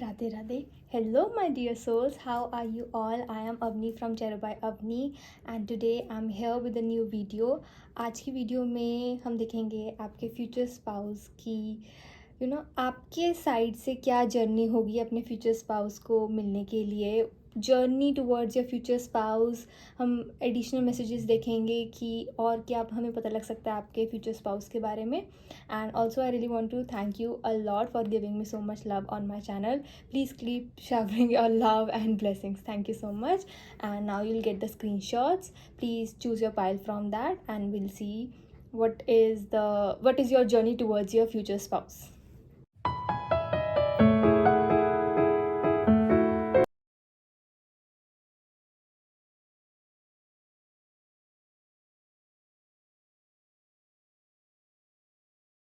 Radhe Radhe. Hello, my dear souls. How are you all? I am Avni from Chero by Avni and today I'm here with a new video. आज की video में हम देखेंगे आपके future spouse की आपके side से क्या जर्नी होगी अपने फ्यूचर स्पाउस को मिलने के लिए, journey towards your future spouse. हम एडिशनल मैसेजेस देखेंगे कि और क्या हमें पता लग सकता है आपके फ्यूचर स्पाउस के बारे में. And also I really want to thank you a lot for giving me so much love on my channel. Please keep showering your love and blessings. Thank you so much. And now you'll get the screenshots. Please choose your pile from that and we'll see what is your journey towards your future spouse.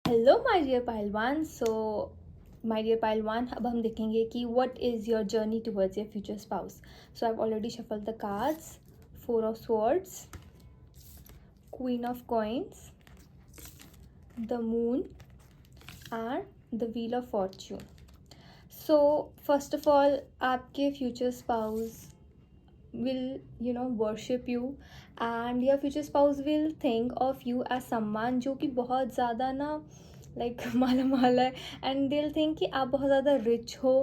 Hello my dear पहलवान. So my dear पहलवान, अब हम देखेंगे कि what is your journey towards your future spouse. So I have already shuffle the cards. 4 of swords, Queen of coins, the moon and the wheel of fortune. So first of all, आपके future spouse will worship you and your future spouse will think of you as someone जो कि बहुत ज़्यादा ना like माला माला है. And दिल think कि आप बहुत ज़्यादा रिच हो.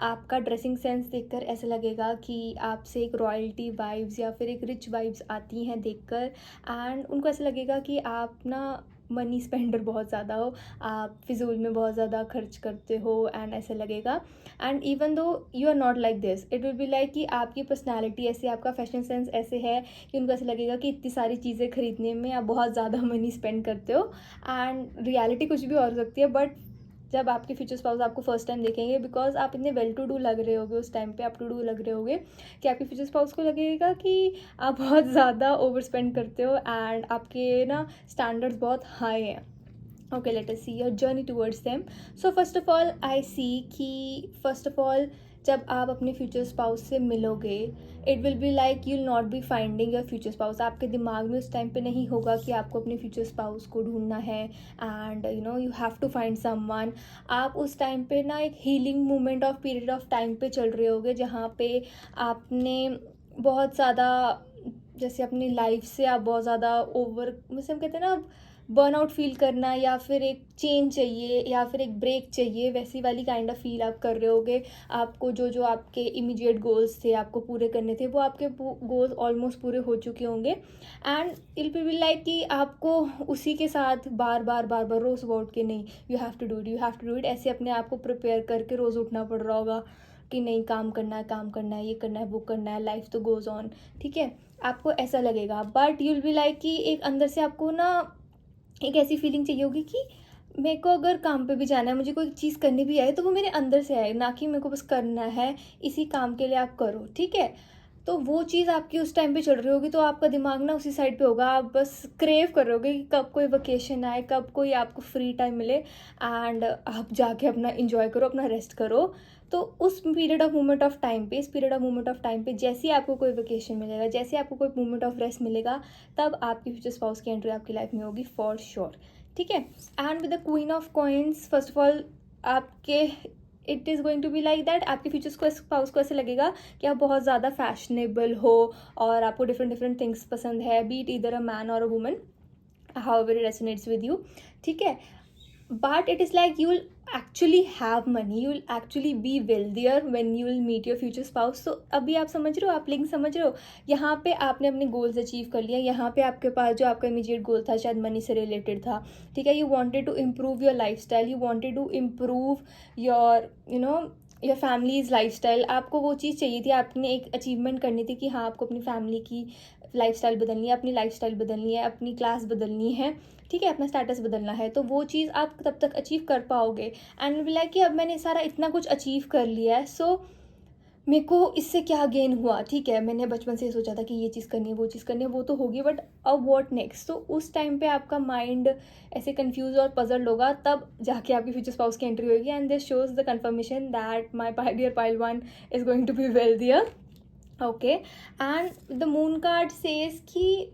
आपका ड्रेसिंग सेंस देखकर ऐसा लगेगा कि आपसे एक रॉयल्टी वाइब्स या फिर एक रिच वाइब्स आती हैं देखकर. एंड उनको ऐसा लगेगा कि आप ना मनी स्पेंडर बहुत ज़्यादा हो, आप फिजूल में बहुत ज़्यादा खर्च करते हो. एंड ऐसे लगेगा. And even though you are not like this, it will be like कि आपकी पर्सनैलिटी ऐसे, आपका फैशन सेंस ऐसे है कि उनको ऐसा लगेगा कि इतनी सारी चीज़ें खरीदने में आप बहुत ज़्यादा मनी स्पेंड करते हो. एंड रियलिटी कुछ भी और हो सकती है, बट जब आपके फ्यूचर स्पाउस आपको फर्स्ट टाइम देखेंगे, बिकॉज आप इतने वेल टू डू लग रहे होगे उस टाइम पे, आप टू डू लग रहे होगे कि आपके फ्यूचर स्पाउस को लगेगा कि आप बहुत ज़्यादा ओवर स्पेंड करते हो एंड आपके ना स्टैंडर्ड्स बहुत हाई हैं. Okay, let us see your journey towards them. So first of all, I see कि first of all जब आप अपने फ्यूचर स्पाउस से मिलोगे, it will be like you will not be finding your future spouse. आपके दिमाग में उस टाइम पे नहीं होगा कि आपको अपने फ्यूचर स्पाउस को ढूंढना है and you have to find someone. आप उस टाइम पे ना एक healing moment of period of time पे चल रहे होगे जहाँ पे आपने बहुत ज़्यादा जैसे अपनी लाइफ से आप बहुत ज़्यादा ओवर, जैसे हम कहते हैं ना बर्नआउट फील करना या फिर एक चेंज चाहिए या फिर एक ब्रेक चाहिए, वैसी वाली काइंड ऑफ फील आप कर रहे होगे. आपको जो आपके इमीडिएट गोल्स थे आपको पूरे करने थे, वो आपके गोल्स ऑलमोस्ट पूरे हो चुके होंगे. And it will be like कि आपको उसी के साथ बार बार रोज़ सुबह उठ के नहीं, you have to do it ऐसे अपने आप को प्रिपेयर करके रोज़ उठना पड़ रहा होगा कि नहीं काम करना है, ये करना है, वो करना है, लाइफ तो गोज़ ऑन. ठीक है, आपको ऐसा लगेगा. But you will be like कि एक अंदर से आपको ना एक ऐसी फीलिंग चाहिए होगी कि मेरे को अगर काम पे भी जाना है, मुझे कोई चीज़ करनी भी आए तो वो मेरे अंदर से आए, ना कि मेरे को बस करना है. इसी काम के लिए आप करो. ठीक है, तो वो चीज़ आपकी उस टाइम पे चल रही होगी तो आपका दिमाग ना उसी साइड पे होगा. आप बस क्रेव कर रहे होगे कि कब कोई वेकेशन आए, कब कोई आपको फ्री टाइम मिले एंड आप जाके अपना इंजॉय करो, अपना रेस्ट करो. तो उस period of moment of time पे, इस period of moment of time पे जैसे ही आपको कोई वेकेशन मिलेगा, जैसे आपको कोई मोमेंट ऑफ रेस्ट मिलेगा, तब आपकी फ्यूचर स्पाउस की एंट्री आपकी लाइफ में होगी फॉर श्योर. ठीक है. And with the queen of coins, first of all आपके it is going to be like that आपके फ्यूचर को स्पाउस को ऐसे लगेगा कि आप बहुत ज़्यादा फैशनेबल हो और आपको डिफरेंट थिंग्स पसंद है, be it either a man और a woman, however it resonates with you. ठीक है, but it is like you will actually have money, you will actually be wealthier when you will meet your future spouse. So अभी आप समझ रहे हो, आप link समझ रहे हो. यहाँ पे आपने अपने गोल्स अचीव कर लिया, यहाँ पे आपके पास जो आपका इमीडिएट गोल था शायद मनी से रिलेटेड था. ठीक है, you wanted to improve your lifestyle, you wanted to improve your your family's lifestyle. आपको वो चीज़ चाहिए थी, आपने एक अचीवमेंट करनी थी कि हाँ आपको अपनी फैमिली की लाइफ स्टाइल बदलनी है, अपनी लाइफ स्टाइल बदलनी है, अपनी क्लास बदलनी है. ठीक है, अपना स्टेटस बदलना है. तो वो चीज़ आप तब तक अचीव कर पाओगे. एंड लाइक कि अब मैंने सारा इतना कुछ अचीव कर लिया है, सो मेरे को इससे क्या गेन हुआ. ठीक है, मैंने बचपन से सोचा था कि ये चीज़ करनी है, वो चीज़ करनी है, वो तो होगी, बट अब व्हाट नेक्स्ट. तो उस टाइम पे आपका माइंड ऐसे कंफ्यूज और पजल्ड होगा, तब जाके आपकी फ्यूचर स्पाउस की एंट्री होगी. And this shows the confirmation that my dear पाइलवान is going to be wealthier. Okay. And the moon card says कि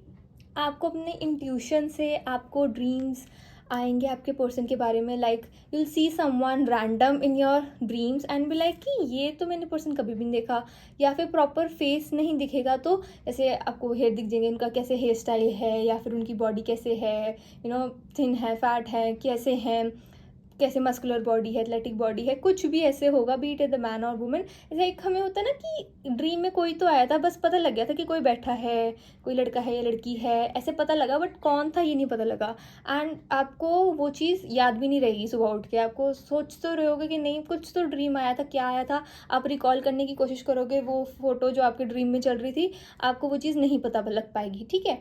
आपको अपने इंट्यूशन से, आपको ड्रीम्स, आएंगे आपके पर्सन के बारे में, like you'll see someone random in your dreams and B like कि ये तो मैंने पर्सन कभी भी नहीं देखा, या फिर प्रॉपर फेस नहीं दिखेगा तो जैसे आपको हेयर दिख जाएंगे, उनका कैसे हेयर स्टाइल है या फिर उनकी बॉडी कैसे है, थिन है, फैट है, कैसे हैं, कैसे मस्कुलर बॉडी है, एथलेटिक बॉडी है, कुछ भी ऐसे होगा, बीट द मैन और वुमेन। जैसे एक हमें होता है ना कि ड्रीम में कोई तो आया था, बस पता लग गया था कि कोई बैठा है, कोई लड़का है या लड़की है, ऐसे पता लगा, बट कौन था ये नहीं पता लगा। एंड आपको वो चीज़ याद भी नहीं रहेगी, सुबह उठ के आपको सोच तो रहोगे कि नहीं कुछ तो ड्रीम आया था, क्या आया था, आप रिकॉल करने की कोशिश करोगे, वो फोटो जो आपके ड्रीम में चल रही थी आपको वो चीज़ नहीं पता लग पाएगी, ठीक है।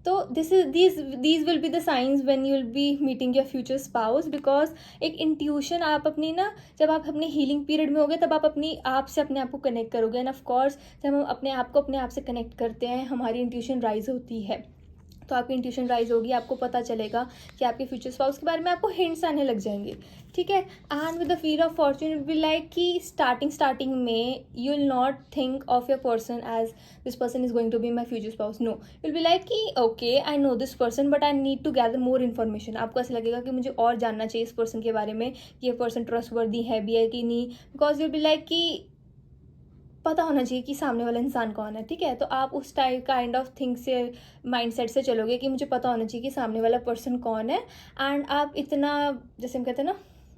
तो these will be the signs when you'll be meeting your future spouse, because एक इंट्यूशन आप अपनी ना, जब आप अपने हीलिंग पीरियड में होगे तब आप अपनी आप से अपने आप को कनेक्ट करोगे, एंड ऑफ कोर्स जब हम अपने आप को अपने आप से कनेक्ट करते हैं हमारी इंट्यूशन राइज होती है, तो आपकी इंट्यूशन राइज होगी, आपको पता चलेगा कि आपके फ्यूचर स्पाउस के बारे में आपको हिंट्स आने लग जाएंगे, ठीक है। And with the wheel of fortune it be like कि स्टार्टिंग में you will not think of your person as this person is going to be my future spouse, no, will be like कि okay I know this person but I need to gather more information. आपको ऐसा लगेगा कि मुझे और जानना चाहिए इस पर्सन के बारे में, ये पर्सन ट्रस्टवर्दी है भी है कि नहीं, because you will be like कि पता होना चाहिए कि सामने वाला इंसान कौन है, ठीक है। तो आप उस टाइप काइंड ऑफ थिंग से, माइंडसेट से चलोगे कि मुझे पता होना चाहिए कि सामने वाला पर्सन कौन है, एंड आप इतना, जैसे हम कहते हैं ना,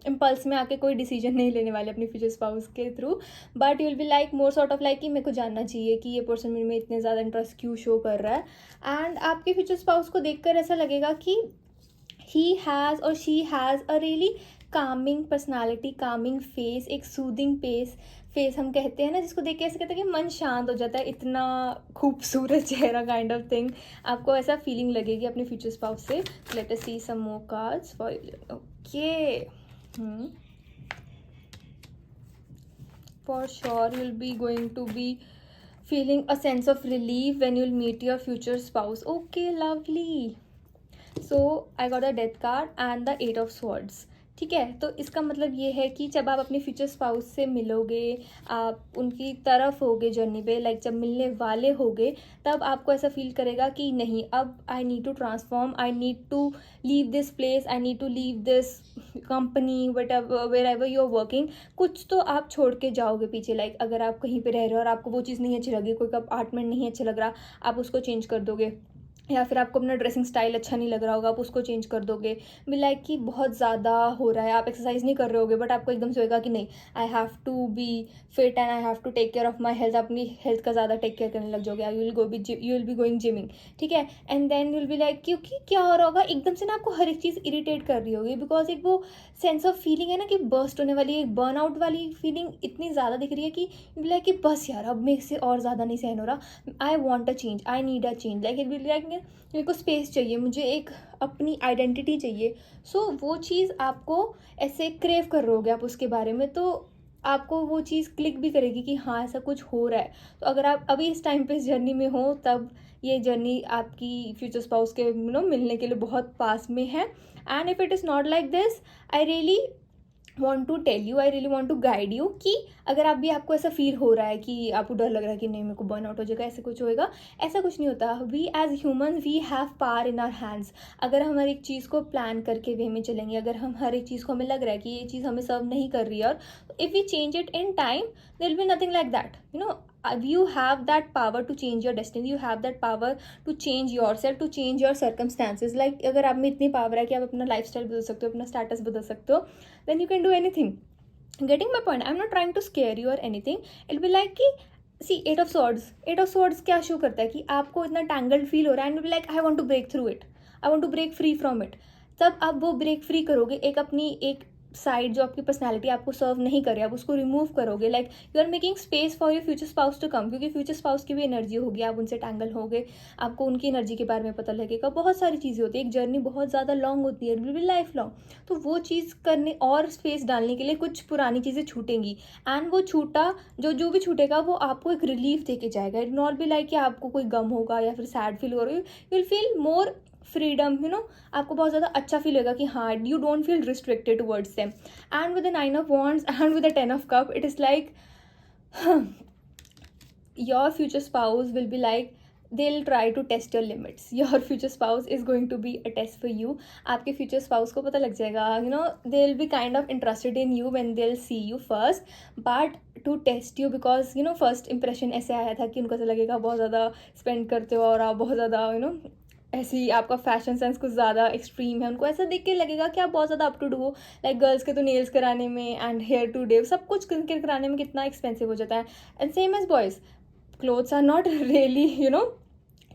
इम्पल्स में आके कोई डिसीजन नहीं लेने वाले अपने फ्यूचर स्पाउस के through, but you will be like more sort of like कि मेरे को जानना चाहिए कि ये पर्सन मेरे में इतने ज़्यादा इंटरेस्ट क्यों शो कर रहा है। एंड आपके फ्यूचर स्पाउस को देखकर ऐसा लगेगा कि ही हैज़ और she has a really Kameng personality, Kameng face, एक सूदिंग फेस हम कहते हैं ना, जिसको देख के ऐसे कहते हैं कि मन शांत हो जाता है, इतना खूबसूरत चेहरा काइंड ऑफ थिंग, आपको ऐसा फीलिंग लगेगी अपने फ्यूचर स्पाउस से। Let us see some more cards for, okay, for sure you will be going to be feeling a sense of relief when you'll meet your future spouse. Okay, lovely. So I got the death card and the 8 of swords, ठीक है। तो इसका मतलब ये है कि जब आप अपने फ्यूचर स्पाउस से मिलोगे, आप उनकी तरफ होगे जर्नी पे, लाइक जब मिलने वाले होगे, तब आपको ऐसा फील करेगा कि नहीं, अब I need to transform, I need to leave this place, I need to leave this company, whatever wherever you are working, कुछ तो आप छोड़ के जाओगे पीछे। लाइक अगर आप कहीं पे रह रहे हो और आपको वो चीज़ नहीं अच्छी लगी, कोई अपार्टमेंट नहीं अच्छा लग रहा, आप उसको चेंज कर दोगे, या फिर आपको अपना ड्रेसिंग स्टाइल अच्छा नहीं लग रहा होगा, आप उसको चेंज कर दोगे। बी लाइक कि बहुत ज़्यादा हो रहा है, आप एक्सरसाइज नहीं कर रहे होगे, बट आपको एकदम से होगा कि नहीं, I have to be fit and I have to take care of my health, अपनी हेल्थ का ज़्यादा टेक केयर करने लग जाओगे, you will be going gymming, ठीक है। And then you will be like, क्योंकि क्या हो रहा होगा, एकदम से ना आपको हर एक चीज़ इरीटेट कर रही होगी, बिकॉज एक वो सेंस ऑफ फीलिंग है ना कि बर्स्ट होने वाली, एक बर्न आउट वाली फीलिंग इतनी ज़्यादा दिख रही है कि यू बी लाइक कि बस यार अब मेरे से और ज़्यादा नहीं सहन हो रहा, I want a change, I need a change, like it will be like मेरे को स्पेस चाहिए, मुझे एक अपनी आइडेंटिटी चाहिए। सो वो चीज़ आपको ऐसे क्रेव कर रहे होगे आप उसके बारे में, तो आपको वो चीज़ क्लिक भी करेगी कि हाँ ऐसा कुछ हो रहा है। तो अगर आप अभी इस टाइम पे इस जर्नी में हो, तब ये जर्नी आपकी फ्यूचर स्पाउस के मिलने के लिए बहुत पास में है। And if it is not like this, I really want to tell you, I really want to guide you कि अगर आप भी, आपको ऐसा फील हो रहा है कि आपको डर लग रहा है कि नहीं मेरे को बर्न आउट हो जाएगा, ऐसे कुछ होएगा, ऐसा कुछ नहीं होता। We as human we have power in our hands. अगर हम हर एक चीज़ को प्लान करके वे में चलेंगे, अगर हम हर एक चीज़ को, हमें लग रहा है कि ये चीज़ हमें सर्व नहीं कर रही है, और if we change it in time, there will be nothing like that, you have that power to change your destiny, you have that power to change yourself, to change your circumstances. Like अगर आप में इतनी power है कि आप अपना lifestyle बदल सकते हो, अपना स्टेटस बदल सकते हो, then you can do anything. Getting my point? I'm not trying to scare you or anything. It'll be like कि see, 8 of swords क्या शो करता है कि आपको इतना tangled फील हो रहा है, and you'll be like I want to break through it, I want to break free from it. तब आप वो ब्रेक फ्री करोगे, एक अपनी एक साइड जो आपकी पर्सनैलिटी आपको सर्व नहीं करे, आप उसको रिमूव करोगे। Like you are making space for your future spouse to come, क्योंकि फ्यूचर स्पाउस की भी एनर्जी होगी, आप उनसे टैंगल होगे, आपको उनकी एनर्जी के बारे में पता लगेगा, बहुत सारी चीज़ें होती है, एक जर्नी बहुत ज़्यादा लॉन्ग होती है, विल बी लाइफ लॉन्ग। तो वो चीज़ करने और स्पेस डालने के लिए कुछ पुरानी चीज़ें छूटेंगी, एंड वो छूटा जो भी छूटेगा वो आपको एक रिलीफ दे के जाएगा। इट नॉट बी लाइक कि आपको कोई गम होगा या फिर सैड फील हो रही, you will feel more freedom, आपको बहुत ज़्यादा अच्छा फील होगा कि हाँ, you don't feel restricted towards them. And with the 9 of wands and with the 10 of cup, it is like your future spouse will be like they'll try to test your limits. Your future spouse is going to be a test for you. आपके future spouse को पता लग जाएगा, you know, they'll be kind of interested in you when they'll see you first, but to test you, because you know first impression ऐसे आया था कि उनको ऐसा लगेगा बहुत ज़्यादा spend करते हो और आप बहुत ज़्यादा you know ऐसी आपका फैशन सेंस कुछ ज़्यादा एक्सट्रीम है, उनको ऐसा देख के लगेगा कि आप बहुत ज़्यादा अप टू डू हो. लाइक गर्ल्स के तो नेल्स कराने में एंड हेयर टू डे सब कुछ कराने में कितना एक्सपेंसिव हो जाता है. And same as boys, clothes are not really you know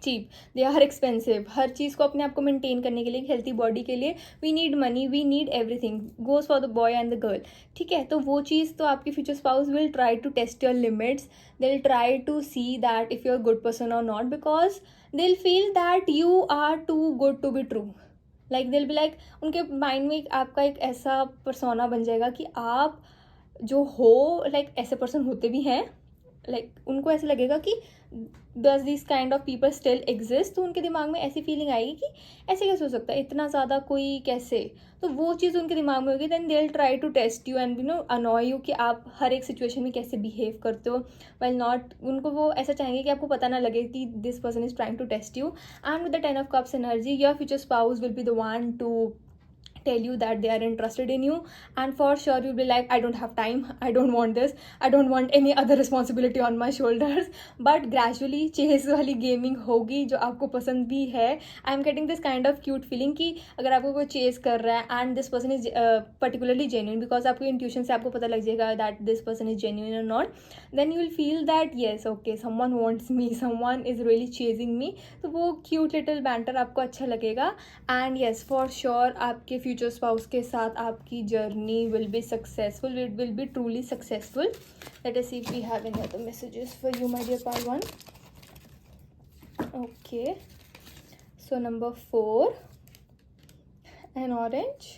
cheap, they are expensive. हर चीज़ को अपने आप को मेंटेन करने के लिए, हेल्थी बॉडी के लिए we need money, we need everything, goes for the boy and the girl. ठीक है, तो वो चीज़ तो आपकी future spouse will try to test your limits. They will try to see that if you are good person और not, because they will feel that you are too good to be true. Like they will be like, उनके mind में आपका एक ऐसा persona बन जाएगा कि आप जो हो लाइक ऐसे पर्सन होते भी हैं. उनको ऐसे लगेगा कि does this kind of people still exist. तो उनके दिमाग में ऐसी फीलिंग आएगी कि ऐसे कैसे हो सकता है, इतना ज़्यादा कोई कैसे. तो वो चीज़ उनके दिमाग में होगी. Then they will try to test you and annoy you कि आप हर एक सिचुएशन में कैसे बिहेव करते हो. वेल नॉट, उनको वो ऐसा चाहेंगे कि आपको पता ना लगे कि this person is trying to test you. And with the 10 of Cups energy, your future spouse will be the one to tell you that they are interested in you, and for sure you'll be like, I don't have time, I don't want this, I don't want any other responsibility on my shoulders. But gradually chase वाली gaming होगी जो आपको पसंद भी है. I am getting this kind of cute feeling कि अगर आपको कोई चेस कर रहा है and this person is particularly genuine, because आपको इंट्यूशन से आपको पता लग जाएगा that this person is genuine और not, then you will feel that yes okay someone wants me, someone is really chasing me. तो वो क्यूट लिटिल बैंटर आपको अच्छा लगेगा. एंड येस फॉर श्योर आपके फ्यूचर स्पाउस के साथ आपकी journey will be successful, it will be truly successful. Let us see if we have any other messages for you my dear pile one. Okay, so number 4, an orange.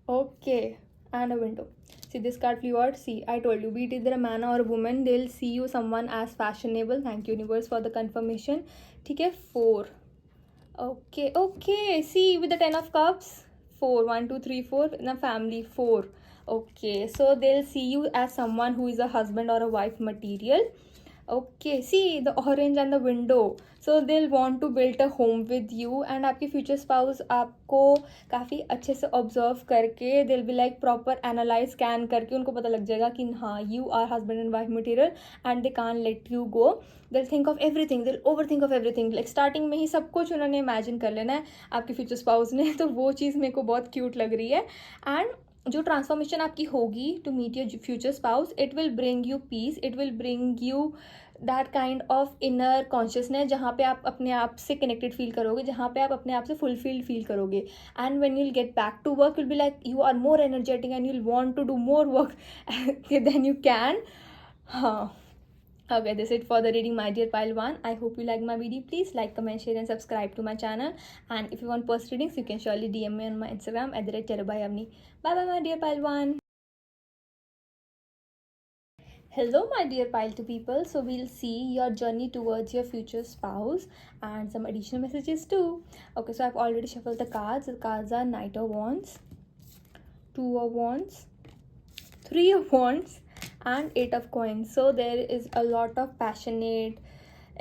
Okay, and a window. See, this card flew out. See, I told you, be it either a man or a woman, they'll see you someone as fashionable. Thank you universe for the confirmation. ठीक है, 4. Okay, see, with the 10 of Cups, 4, 1 2 3 4 in a family, 4. Okay, so they'll see you as someone who is a husband or a wife material. Okay, see the orange and the window, so they'll want to build a home with you. And आपके future spouse आपको काफ़ी अच्छे से observe करके, they'll be like proper analyze scan करके उनको पता लग जाएगा कि हाँ you are husband and wife material and they can't let you go. They'll think of everything, they'll overthink of everything. Like starting में ही सब कुछ उन्होंने imagine कर लेना है आपके future spouse ने. तो वो चीज़ मेरे को बहुत cute लग रही है. And जो ट्रांसफॉर्मेशन आपकी होगी to meet your future spouse, it will bring you peace, it will bring you that kind of inner consciousness जहाँ पे आप अपने आप से कनेक्टेड फील करोगे, जहाँ पे आप अपने आप से फुलफिल्ड फील करोगे. And when you will get back to work, will be like you are more energetic and you will want to do more work then you can. हाँ, okay, that's it for the reading, my dear pile 1. I hope you like my video. Please like, comment, share and subscribe to my channel. And if you want post readings, you can surely DM me on my Instagram @terabyavni. Bye bye my dear pile 1. Hello my dear pile 2 people. So we'll see your journey towards your future spouse and some additional messages too. Okay, so I've already shuffled the cards. The cards are Knight of Wands, 2 of Wands, 3 of Wands and 8 of Coins. So there is a lot of passionate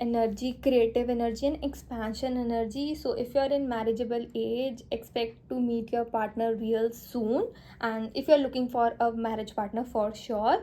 energy, creative energy and expansion energy. So if you're in marriageable age, expect to meet your partner real soon. And if you're looking for a marriage partner, for sure,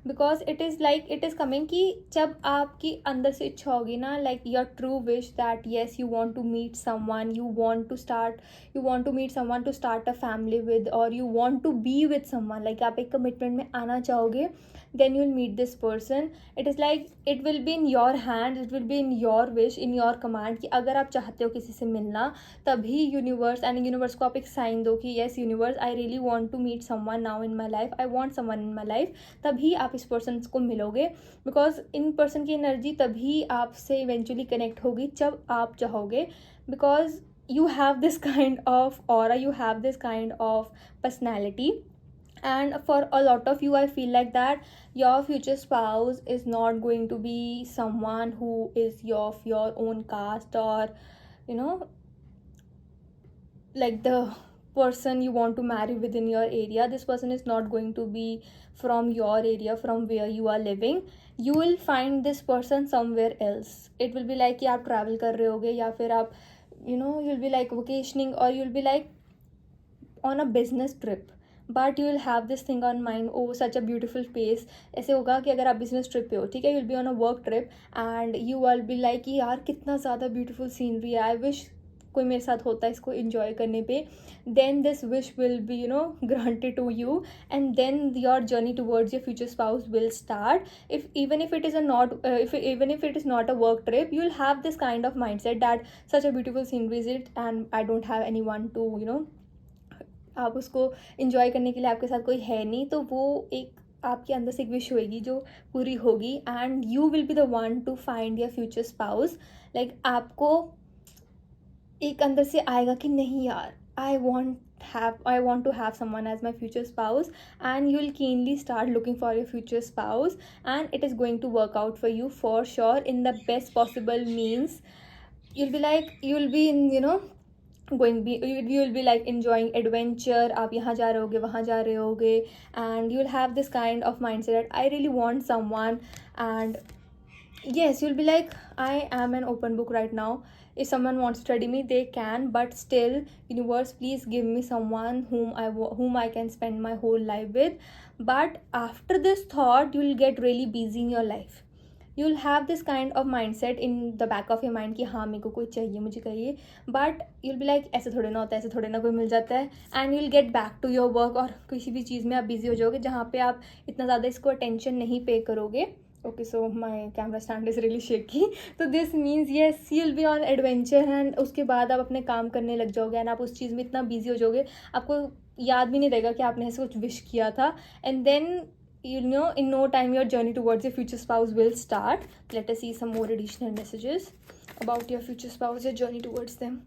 because it is like it is coming कि जब आपकी अंदर से इच्छा होगी ना, like your true wish that yes you want to meet someone, you want to meet someone to start a family with, और you want to be with someone, like आप एक कमिटमेंट में आना चाहोगे, then you will meet this person. It is like it will be in your hand, it will be in your wish, in your command कि अगर आप चाहते हो किसी से मिलना, तभी यूनिवर्स को आप एक साइन दो कि yes universe I really want to meet someone now in my life, I want someone in my life. तभी आप इस पर्सन को मिलोगे, बिकॉज इन पर्सन की एनर्जी तभी आपसे इवेंचुअली कनेक्ट होगी जब आप चाहोगे, because you have this kind of aura, you have this kind of personality. And for a lot of you, I feel like that your future spouse is not going to be someone who is of your own caste, or you know, like the person you want to marry within your area. This person is not going to be from your area, from where you are living. You will find this person somewhere else. It will be like कि आप travel कर रहे होगे, या फिर आप you'll be like vacationing, or you'll be like on a business trip, but you will have this thing on mind, oh such a beautiful place. ऐसे होगा कि अगर आप business trip पे हो, ठीक है, you'll be on a work trip and you will be like कि यार कितना ज़्यादा beautiful scenery है, I wish कोई मेरे साथ होता है इसको enjoy करने पे. Then this wish will be granted to you, and then your journey towards your future spouse will start. If even if it is a not even if it is not a work trip, you'll have this kind of mindset that such a beautiful scenery is it, and I don't have anyone to आप उसको enjoy करने के लिए आपके साथ कोई है नहीं, तो वो एक आपके अंदर से एक विश होएगी जो पूरी होगी, and you will be the one to find your future spouse. Like आपको एक अंदर से आएगा कि नहीं यार, I want to have someone as my future spouse, and you will keenly start looking for your future spouse, and it is going to work out for you for sure in the best possible means. You will be in you will be like enjoying adventure. आप यहाँ जा रहे होगे, वहाँ जा रहे होगे, and you will have this kind of mindset that I really want someone. And yes, you'll be like, I am an open book right now. If someone wants to study me, they can, but still, universe, please give me someone whom I can spend my whole life with. But after this thought, you will get really busy in your life. You'll have this kind of mindset in the back of your mind कि हाँ मेरे को कोई चाहिए, मुझे चाहिए, but you'll be like ऐसे थोड़े ना होता है, ऐसे थोड़े ना कोई मिल जाता है, and you'll get back to your work, और किसी भी चीज़ में आप बिजी हो जाओगे जहाँ पे आप इतना ज़्यादा इसको अटेंशन नहीं पे करोगे. Okay, so my camera stand is really shaky. So this means yes, you'll be on adventure, and उसके बाद आप अपने काम करने लग जाओगे, and आप उस चीज़ में इतना बिजी हो जाओगे, आपको याद भी नहीं रहेगा कि आपने ऐसे कुछ विश किया था. And then in no time your journey towards your future spouse will start. Let us see some more additional messages about your future spouse, your journey towards them.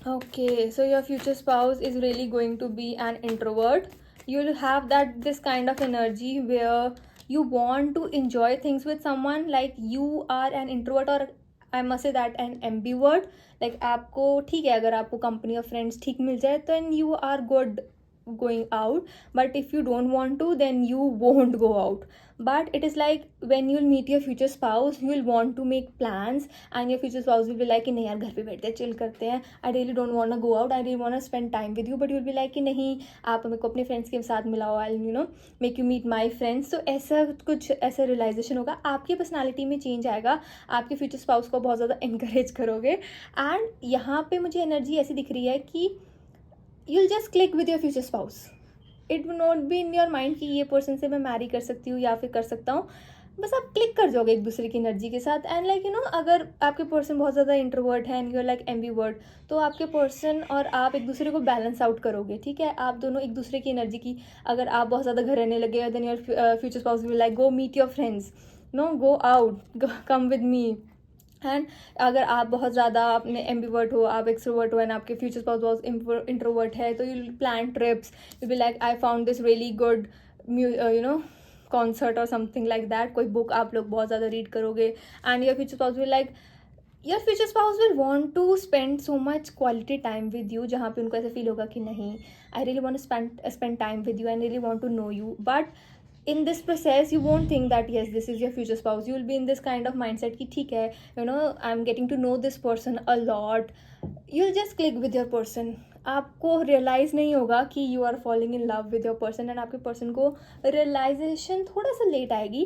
Okay, so your future spouse is really going to be an introvert. You'll have this kind of energy where you want to enjoy things with someone. Like you are an introvert, or I must say that an ambivert. Like आपको ठीक है अगर आपको company of friends ठीक मिल जाए, then you are good going out, but if you don't want to, then you won't go out. But it is like when you'll meet your future spouse, you will want to make plans, and your future spouse will be like कि नहीं यार घर पे बैठते हैं, chill करते हैं, I really don't want to go out, I really want to spend time with you. But you'll be like कि नहीं आप मेरे को अपने फ्रेंड्स के साथ मिलाओ, I'll make you meet my friends. तो ऐसा कुछ ऐसा रियलाइजेशन होगा, आपकी पर्सनालिटी में चेंज आएगा, आपके फ्यूचर स्पाउस को बहुत ज़्यादा इनकरेज करोगे. एंड यहाँ पे मुझे एनर्जी ऐसी दिख रही है कि you'll just click with your future spouse. It will not be in your mind कि ये पर्सन से मैं मैरी कर सकती हूँ या फिर कर सकता हूँ. बस आप क्लिक कर जाओगे एक दूसरे की एनर्जी के साथ. एंड लाइक अगर आपके पर्सन बहुत ज़्यादा इंट्रोवर्ट है and you are like ambivert, तो आपके पर्सन और आप एक दूसरे को बैलेंस आउट करोगे. ठीक है, आप दोनों एक दूसरे की एनर्जी की, अगर आप बहुत ज़्यादा घर रहने लगे, then your future spouse will like go meet your friends, go out, come with me. And अगर आप बहुत ज़्यादा अपने एम्बीवर्ट हो, आप एक्सट्रोवर्ट हो, एंड आपके फ्यूचर स्पाउस बहुत इंट्रोवर्ट है, तो you plan trips, you be like I found this really good concert और समथिंग लाइक दैट. कोई बुक आप लोग बहुत ज़्यादा रीड करोगे, and your future spouse will like your future spouse will want to spend so much quality time with you, जहाँ पे उनको ऐसा फील होगा कि नहीं I really want to spend time with you, and really want to know you. But in this process you won't think that yes this is your future spouse. You will be in this kind of mindset कि ठीक है, I'm getting to know this person a lot. You'll just click with your person. आपको realize नहीं होगा कि you are falling in love with your person, and आपके person को realization थोड़ा सा late आएगी.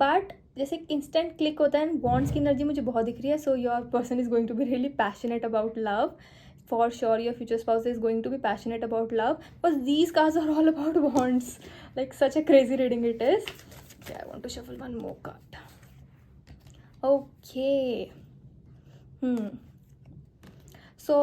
But जैसे instant click होता है, bonds की energy मुझे बहुत दिख रही है. So your person is going to be really passionate about love. For sure your future spouse is going to be passionate about love, because these cards are all about bonds. Like such a crazy reading it is. Okay, I want to shuffle one more card. Okay. So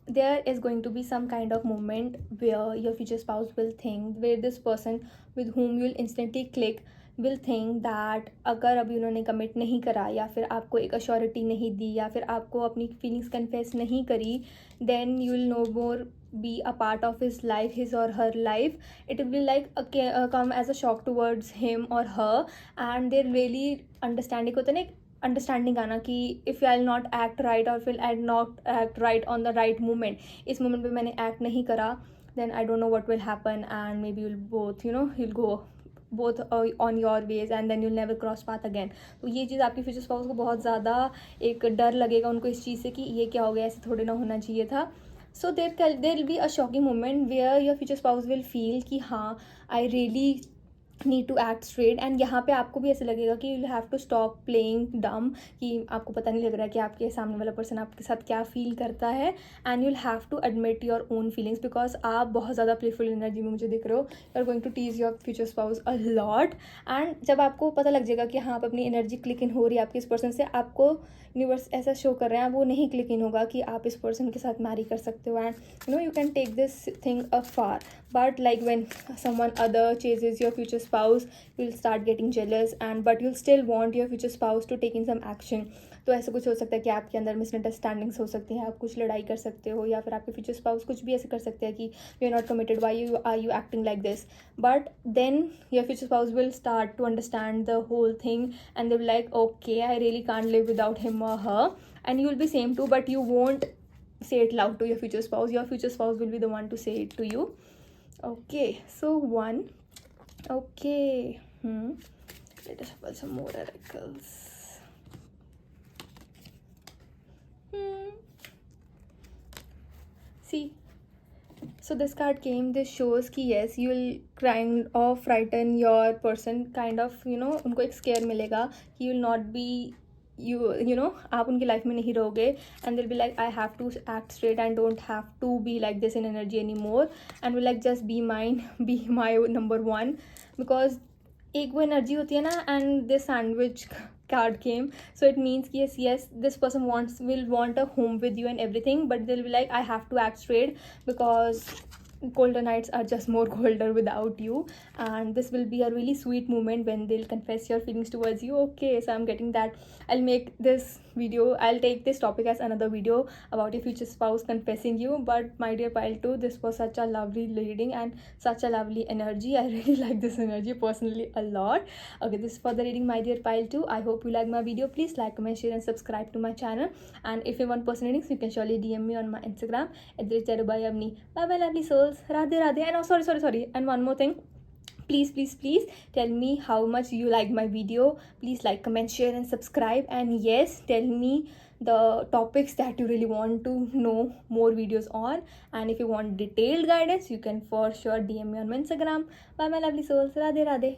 there is going to be some kind of moment where your future spouse will think, where this person with whom you'll instantly click will think that अगर अभी उन्होंने commit नहीं करा, या फिर आपको एक assurity नहीं दी, या फिर आपको अपनी फीलिंग्स कन्फेस नहीं करी, then you will no more be a part of his life, his or her life. It will be like come as a shock towards him or her, and they really understand. एक होता है ना understanding आना कि if I not act right और फिर I not act right on the right moment, इस moment पे मैंने एक्ट नहीं करा, then I don't know what will happen, and maybe you'll both, you'll go both on your ways and then you'll never cross path again. तो ये चीज़ आपके future spouse को बहुत ज़्यादा एक डर लगेगा उनको इस चीज़ से कि ये क्या हो गया, ऐसे थोड़ी ना होना चाहिए था. So there will be a shocking moment where your future spouse will feel कि हाँ, I really need to act straight. And यहाँ पे आपको भी ऐसे लगेगा कि you have to stop playing dumb, कि आपको पता नहीं लग रहा है कि आपके सामने वाला पर्सन आपके साथ क्या फील करता है. And you'll have to admit your own feelings, because आप बहुत ज़्यादा प्लेफुल एनर्जी में मुझे दिख रहे हो. You are going to tease your future spouse a lot. And जब आपको पता लग जाएगा कि हाँ, आप अपनी एनर्जी क्लिक इन हो रही है आपके इस पर्सन से, आपको यूनिवर्स ऐसा शो कर रहे हैं, वो नहीं क्लिक इन होगा कि आप इस पर्सन के साथ मैरी कर सकते हो. And you can take this thing afar. But like when someone other chases your future spouse, you'll start getting jealous, and but you'll still want your future spouse to take in some action. तो ऐसा कुछ हो सकता है कि आपके अंदर misunderstandings हो सकती हैं, आप कुछ लड़ाई कर सकते हो, या फिर आपके फ्यूचर स्पाउस कुछ भी ऐसे कर सकते हैं कि you are not committed, why you are you acting like this. But then your future spouse will start to understand the whole thing, and they will like okay, I really can't live without him और her. And you will be same too, but you won't say it loud to your future spouse. Your future spouse will be the one to say it to you. Okay, so one. Okay. Let us shuffle some more oracles. See, so this card came. This shows कि yes, you'll kind of frighten your person, kind of, उनको एक scare मिलेगा कि you'll not be आप उनकी life में नहीं रहोगे. And they'll be like I have to act straight and don't have to be like this in energy anymore, and will like just be mind, be my number one. Because एक वो energy होती है ना, and this sandwich card came, so it means yes, this person will want a home with you and everything, but they'll be like I have to act straight because colder nights are just more colder without you. And this will be a really sweet moment when they'll confess your feelings towards you. Okay, so I'm getting that. I'll make this video, I'll take this topic as another video about your future spouse confessing you. But my dear pile 2, this was such a lovely reading and such a lovely energy. I really like this energy personally a lot. Okay, this is for the reading, my dear pile 2. I hope you like my video. Please like, comment, share and subscribe to my channel. And if you want personal readings, you can surely DM me on my Instagram @cherubayavni. Bye bye lovely souls. Radhe Radhe. And oh, sorry, and one more thing, please tell me how much you like my video. Please like, comment, share and subscribe. And yes, tell me the topics that you really want to know more videos on. And if you want detailed guidance, you can for sure DM me on my Instagram. Bye my lovely souls. Radhe Radhe.